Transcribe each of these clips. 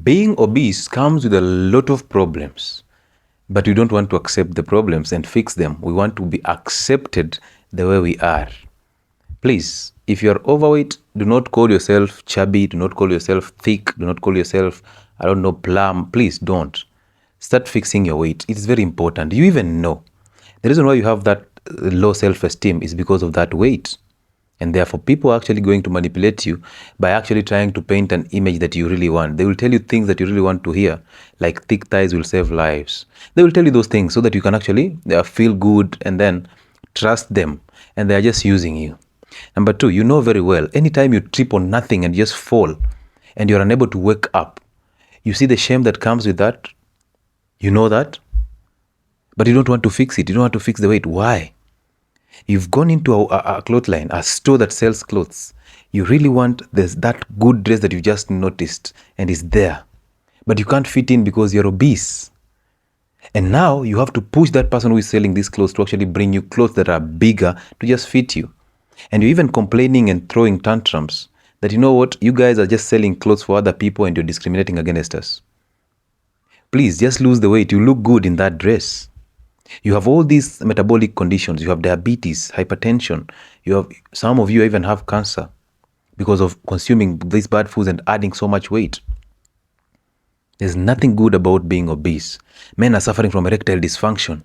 Being obese comes with a lot of problems, but we don't want to accept the problems and fix them. We want to be accepted the way we are. Please, if you're overweight, do not call yourself chubby, do not call yourself thick, do not call yourself, I don't know, plump. Please don't. Start fixing your weight. It's very important. You even know. The reason why you have that low self-esteem is because of that weight. And therefore, people are actually going to manipulate you by actually trying to paint an image that you really want. They will tell you things that you really want to hear, like thick thighs will save lives. They will tell you those things so that you can actually feel good and then trust them. And they are just using you. Number two, you know very well, anytime you trip on nothing and just fall and you're unable to wake up, you see the shame that comes with that. You know that, but you don't want to fix it. You don't want to fix the weight. Why? You've gone into a clothesline, a store that sells clothes. You really want that good dress that you just noticed and is there, but you can't fit in because you're obese. And now you have to push that person who is selling these clothes to actually bring you clothes that are bigger to just fit you. And you're even complaining and throwing tantrums that, you know what, you guys are just selling clothes for other people and you're discriminating against us. Please, just lose the weight. You look good in that dress. You have all these metabolic conditions. You have diabetes, hypertension. Some of you even have cancer because of consuming these bad foods and adding so much weight. There's nothing good about being obese. Men are suffering from erectile dysfunction.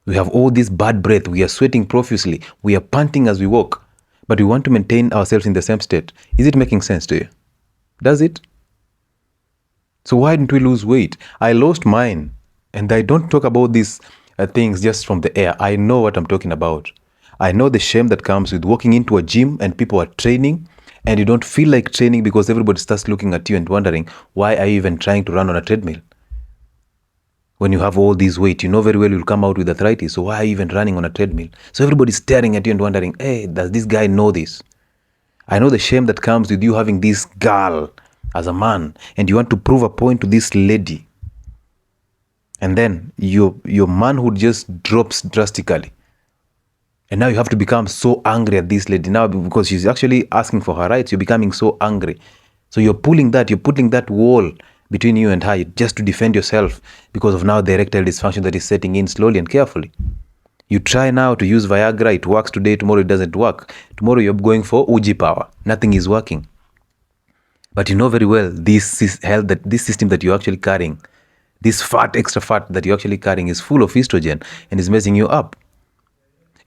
We have all this bad breath. We are sweating profusely. We are panting as we walk. But we want to maintain ourselves in the same state. Is it making sense to you? Does it? So why didn't we lose weight? I lost mine. And I don't talk about these things just from the air. I know what I'm talking about. I know the shame that comes with walking into a gym and people are training and you don't feel like training because everybody starts looking at you and wondering, why are you even trying to run on a treadmill? When you have all this weight, you know very well you'll come out with arthritis. So why are you even running on a treadmill? So everybody's staring at you and wondering, hey, does this guy know this? I know the shame that comes with you having this girl as a man and you want to prove a point to this lady. And then your manhood just drops drastically. And now you have to become so angry at this lady now because she's actually asking for her rights. You're becoming so angry. So you're putting that wall between you and her just to defend yourself because of now the erectile dysfunction that is setting in slowly and carefully. You try now to use Viagra. It works today. Tomorrow it doesn't work. Tomorrow you're going for Uji power. Nothing is working. But you know very well this system that you're actually carrying, this extra fat that you're actually carrying is full of estrogen and is messing you up.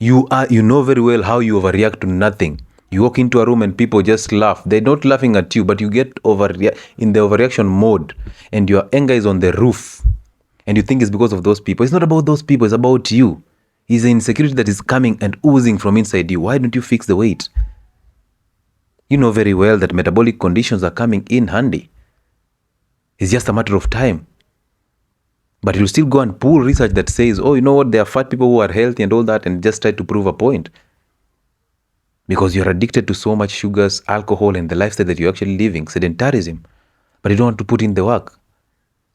You know very well how you overreact to nothing. You walk into a room and people just laugh. They're not laughing at you, but you get in the overreaction mode and your anger is on the roof. And you think it's because of those people. It's not about those people. It's about you. It's the insecurity that is coming and oozing from inside you. Why don't you fix the weight? You know very well that metabolic conditions are coming in handy. It's just a matter of time. But you'll still go and pull research that says, oh, you know what, there are fat people who are healthy and all that, and just try to prove a point. Because you're addicted to so much sugars, alcohol, and the lifestyle that you're actually living, sedentarism. But you don't want to put in the work.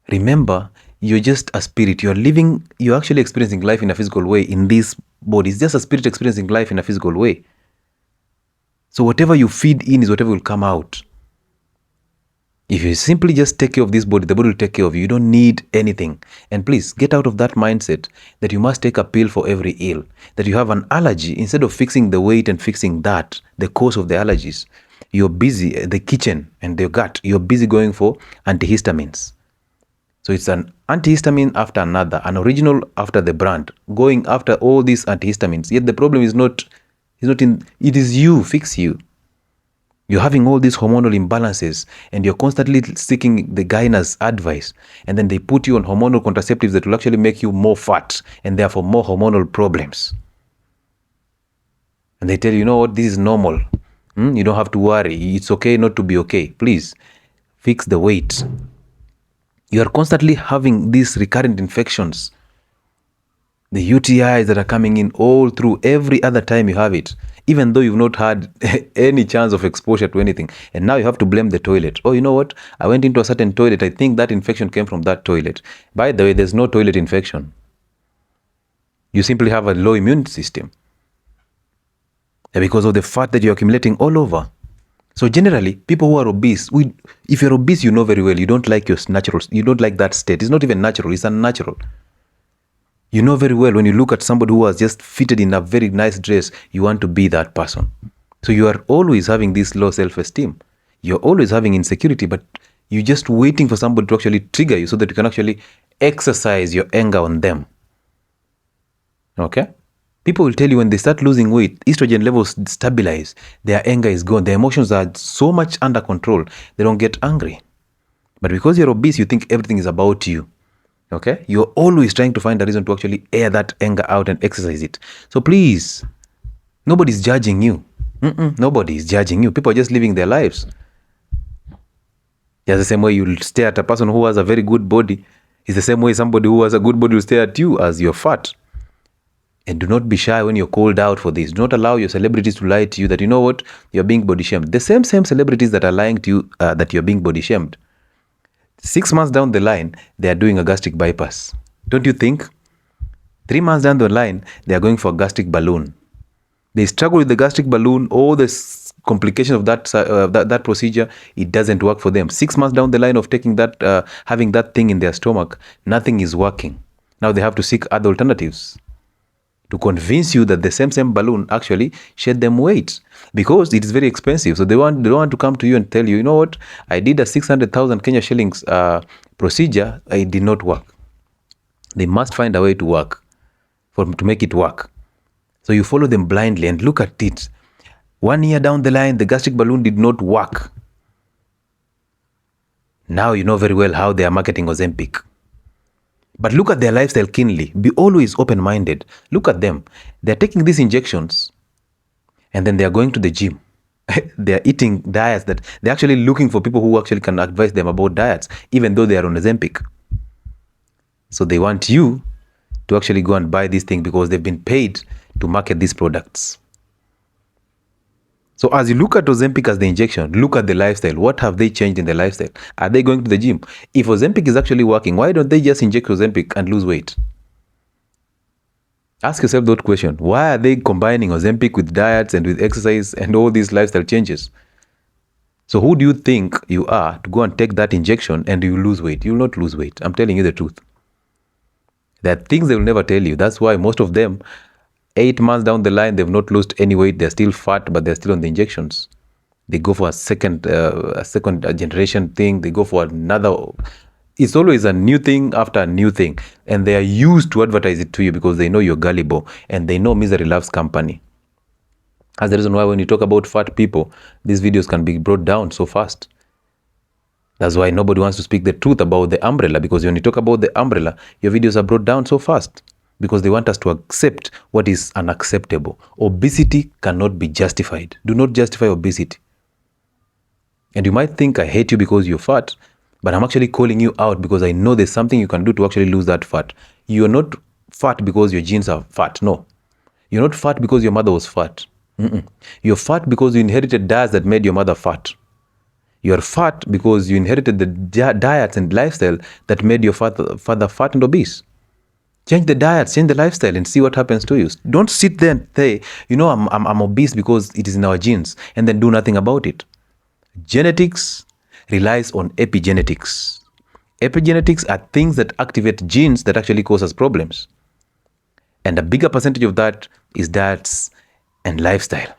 Remember, you're just a spirit. You're actually experiencing life in a physical way in this body. It's just a spirit experiencing life in a physical way. So whatever you feed in is whatever will come out. If you simply just take care of this body, the body will take care of you. You don't need anything. And please get out of that mindset that you must take a pill for every ill, that you have an allergy. Instead of fixing the weight and fixing that, the cause of the allergies, you're busy, the kitchen and the gut, you're busy going for antihistamines. So it's an antihistamine after another, an original after the brand, going after all these antihistamines. Yet the problem is it is you, fix you. You're having all these hormonal imbalances and you're constantly seeking the gynecologist's advice. And then they put you on hormonal contraceptives that will actually make you more fat and therefore more hormonal problems. And they tell you, you know what, this is normal. You don't have to worry. It's okay not to be okay. Please fix the weight. You are constantly having these recurrent infections. The UTIs that are coming in all through every other time you have it, even though you've not had any chance of exposure to anything. And now you have to blame the toilet. Oh, you know what? I went into a certain toilet. I think that infection came from that toilet. By the way, there's no toilet infection. You simply have a low immune system because of the fat that you're accumulating all over. So generally, people who are obese, if you're obese, you know very well, you don't like your natural, you don't like that state. It's not even natural, it's unnatural. You know very well when you look at somebody who was just fitted in a very nice dress, you want to be that person. So you are always having this low self-esteem. You're always having insecurity, but you're just waiting for somebody to actually trigger you so that you can actually exercise your anger on them. Okay? People will tell you when they start losing weight, estrogen levels stabilize, their anger is gone, their emotions are so much under control, they don't get angry. But because you're obese, you think everything is about you. Okay? You're always trying to find a reason to actually air that anger out and exercise it. So please, nobody's judging you. Nobody is judging you. People are just living their lives. Just the same way you'll stare at a person who has a very good body, is the same way somebody who has a good body will stare at you as you're fat. And do not be shy when you're called out for this. Do not allow your celebrities to lie to you that, you know what, you're being body shamed. The same celebrities that are lying to you that you're being body shamed. 6 months down the line, they are doing a gastric bypass. Don't you think? 3 months down the line, they are going for a gastric balloon. They struggle with the gastric balloon, all the complications of that procedure, it doesn't work for them. 6 months down the line of taking that, having that thing in their stomach, nothing is working. Now they have to seek other alternatives to convince you that the same balloon actually shed them weight, because it is very expensive. So they don't want to come to you and tell you, you know what, I did a 600,000 Kenya shillings procedure, it did not work. They must find a way to work, to make it work. So you follow them blindly and look at it. 1 year down the line, the gastric balloon did not work. Now you know very well how they are marketing Ozempic. But look at their lifestyle keenly. Be always open-minded. Look at them. They're taking these injections and then they're going to the gym. They're eating diets that they're actually looking for people who actually can advise them about diets, even though they are on Ozempic. So they want you to actually go and buy this thing because they've been paid to market these products. So as you look at Ozempic as the injection, look at the lifestyle. What have they changed in their lifestyle? Are they going to the gym? If Ozempic is actually working, why don't they just inject Ozempic and lose weight? Ask yourself that question. Why are they combining Ozempic with diets and with exercise and all these lifestyle changes? So who do you think you are to go and take that injection and you lose weight? You will not lose weight. I'm telling you the truth. There are things they will never tell you. That's why most of them, 8 months down the line, they've not lost any weight. They're still fat, but they're still on the injections. They go for a second generation thing. They go for another. It's always a new thing after a new thing. And they are used to advertise it to you because they know you're gullible and they know misery loves company. That's the reason why when you talk about fat people, these videos can be brought down so fast. That's why nobody wants to speak the truth about the umbrella, because when you talk about the umbrella, your videos are brought down so fast. Because they want us to accept what is unacceptable. Obesity cannot be justified. Do not justify obesity. And you might think I hate you because you're fat, but I'm actually calling you out because I know there's something you can do to actually lose that fat. You're not fat because your genes are fat. No. You're not fat because your mother was fat. You're fat because you inherited diets that made your mother fat. You're fat because you inherited the diets and lifestyle that made your father fat and obese. Change the diet, change the lifestyle, and see what happens to you. Don't sit there and say, you know, I'm obese because it is in our genes, and then do nothing about it. Genetics relies on epigenetics. Epigenetics are things that activate genes that actually cause us problems. And a bigger percentage of that is diets and lifestyle.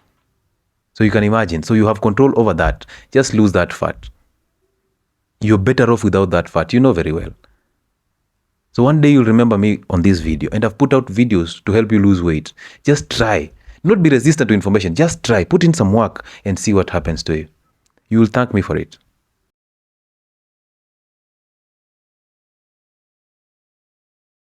So you can imagine. So you have control over that. Just lose that fat. You're better off without that fat. You know very well. So one day you'll remember me on this video, and I've put out videos to help you lose weight. Just try. Not be resistant to information. Just try. Put in some work and see what happens to you. You will thank me for it.